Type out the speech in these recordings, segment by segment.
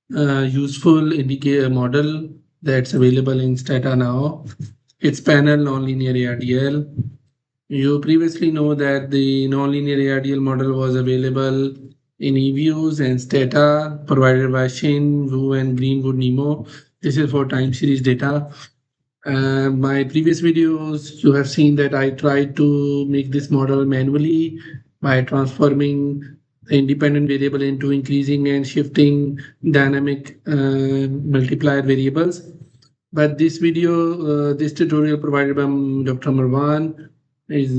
useful indicator model that's available in Stata now. It's Panel Nonlinear ARDL. You previously know that the nonlinear ARDL model was available in eViews and Stata provided by Shin, Wu, and Greenwood Nemo. This is for time series data. My previous videos, you have seen that I tried to make this model manually by transforming the independent variable into increasing and shifting dynamic multiplier variables. But this video, this tutorial provided by Dr. Marwan is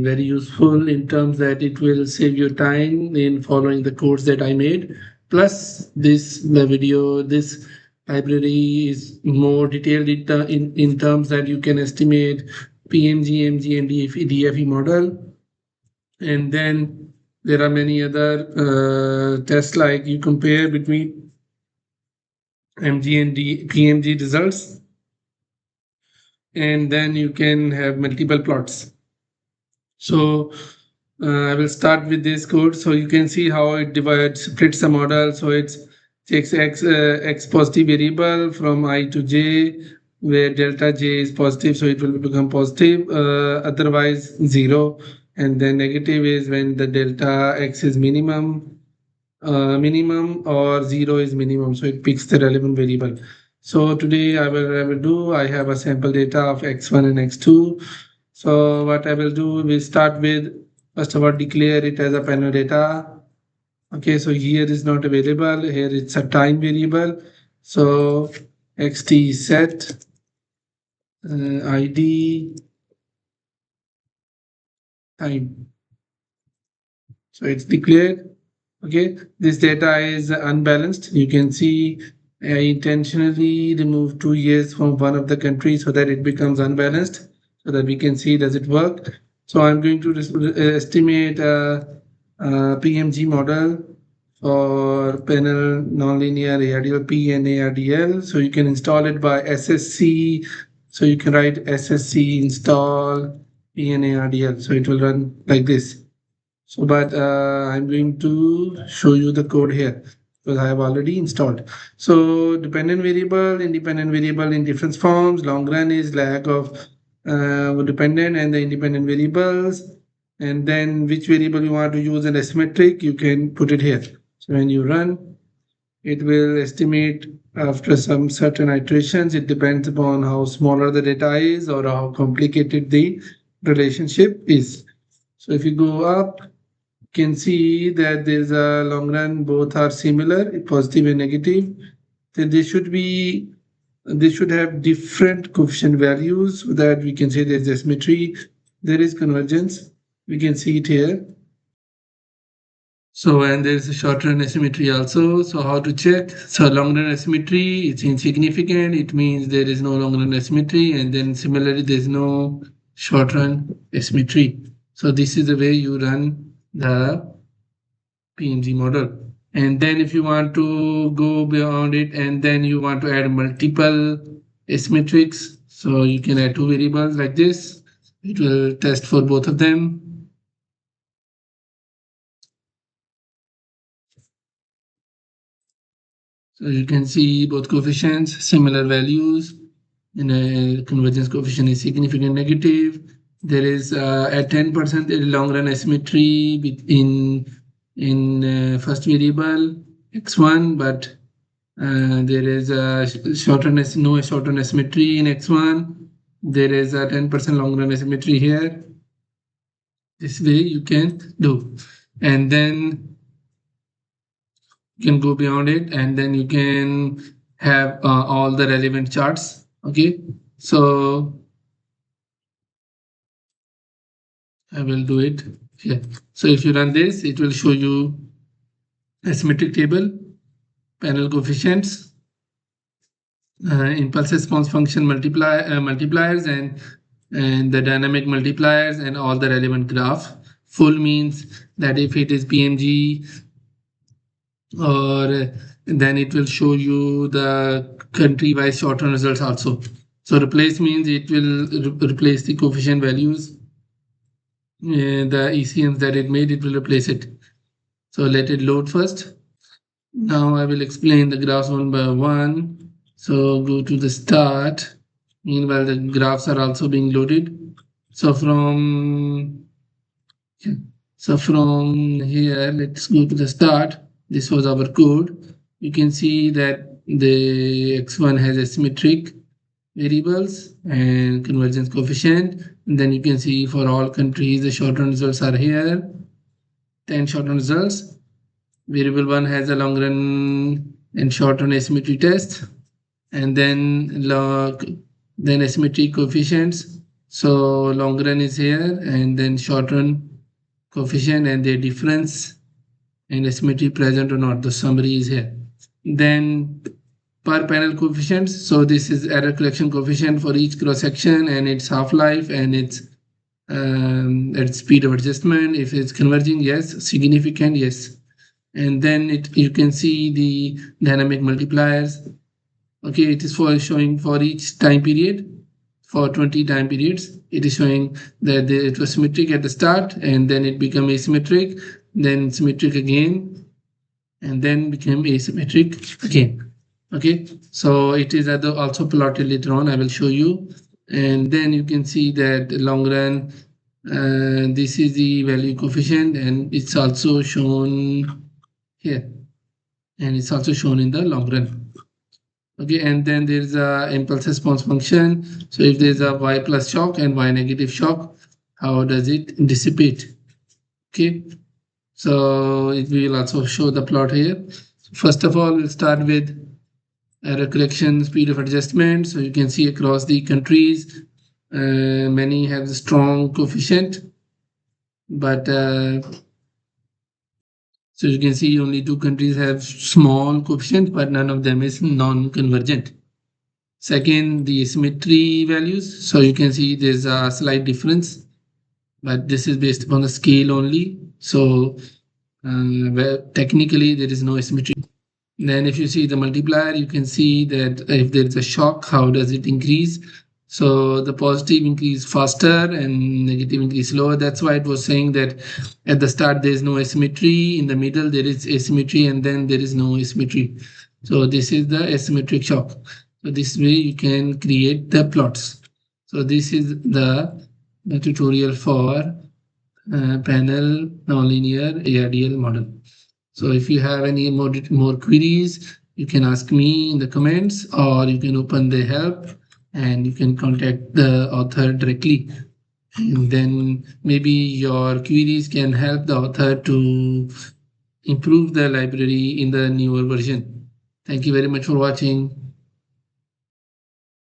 very useful in terms that it will save you time in following the codes that I made. Plus, the video, this library is more detailed in terms that you can estimate PMG, MG, and DFE model. And then there are many other tests like you compare between MG and PMG results. And then you can have multiple plots. So I will start with this code. So you can see how it splits the model. So it takes x positive variable from I to j, where delta j is positive, so it will become positive. Otherwise 0, and then negative is when the delta x is minimum or 0 is minimum. So it picks the relevant variable. So today I have a sample data of x1 and x2. So what I will do, we start with, first of all, declare it as a panel data. Okay, so here is not available. Here it's a time variable. So xt set id time. So it's declared. Okay, this data is unbalanced. You can see I intentionally removed 2 years from one of the countries so that it becomes unbalanced, so that we can see does it work. So I'm going to estimate a PMG model for panel nonlinear ARDL PNARDL. So you can install it by SSC. So you can write SSC install PNARDL. So it will run like this. So, but I'm going to show you the code here because I have already installed. So dependent variable, independent variable in different forms. Long run is lack of dependent and the independent variables. And then which variable you want to use an asymmetric, you can put it here. So when you run, it will estimate after some certain iterations. It depends upon how smaller the data is or how complicated the relationship is. So if you go up, can see that there's a long run, both are similar, positive and negative. Then they should have different coefficient values so that we can say there's asymmetry, there is convergence. We can see it here. So, and there's a short run asymmetry also. So how to check? So long run asymmetry, it's insignificant. It means there is no long run asymmetry. And then similarly, there's no short run asymmetry. So this is the way you run the PMG model. And then if you want to go beyond it and then you want to add multiple asymmetrics, so you can add 2 variables like this. It will test for both of them. So you can see both coefficients, similar values, and a convergence coefficient is significant negative. There is at 10% long run asymmetry in first variable x1, but there is a no short run asymmetry in x1. There is a 10% long run asymmetry here. This way you can do, and then you can go beyond it, and then you can have all the relevant charts. Okay, so I will do it here. So if you run this, it will show you asymmetric table, panel coefficients, impulse response function multipliers, and the dynamic multipliers, and all the relevant graph. Full means that if it is PMG, or then it will show you the country-wise short-run results also. So replace means it will replace the coefficient values, the ECMs that it made, it will replace it. So let it load first. Now I will explain the graphs one by one. So go to the start. Meanwhile, the graphs are also being loaded. So from here, let's go to the start. This was our code. You can see that the x1 has asymmetric variables and convergence coefficient. And then you can see for all countries, the short-run results are here. 10 short-run results. Variable 1 has a long run and short run asymmetry test, and then asymmetry coefficients. So long run is here, and then short run coefficient and their difference and asymmetry present or not. The summary is here. Then per panel coefficients. So this is error correction coefficient for each cross section and its half life and its speed of adjustment. If it's converging, yes. Significant, yes. And then you can see the dynamic multipliers. Okay, it is for showing for each time period. For 20 time periods, it is showing that it was symmetric at the start, and then it became asymmetric, then symmetric again, and then became asymmetric again. Okay, so it is also plotted later on. I will show you. And then you can see that long run, this is the value coefficient, and it's also shown here, and it's also shown in the long run. Okay, and then there's a impulse response function. So if there's a y plus shock and y negative shock, how does it dissipate? Okay, so it will also show the plot here. So first of all, we'll start with error correction, speed of adjustment. So you can see across the countries, many have a strong coefficient, but so you can see only 2 countries have small coefficient, but none of them is non-convergent. Second, the symmetry values. So you can see there's a slight difference, but this is based upon the scale only. So technically there is no asymmetry. Then if you see the multiplier, you can see that if there is a shock, how does it increase? So the positive increase faster and negative increase slower. That's why it was saying that at the start there is no asymmetry, in the middle there is asymmetry, and then there is no asymmetry. So this is the asymmetric shock. So this way you can create the plots. So this is the tutorial for panel nonlinear ARDL model. So if you have any more queries, you can ask me in the comments, or you can open the help and you can contact the author directly. And then maybe your queries can help the author to improve the library in the newer version. Thank you very much for watching.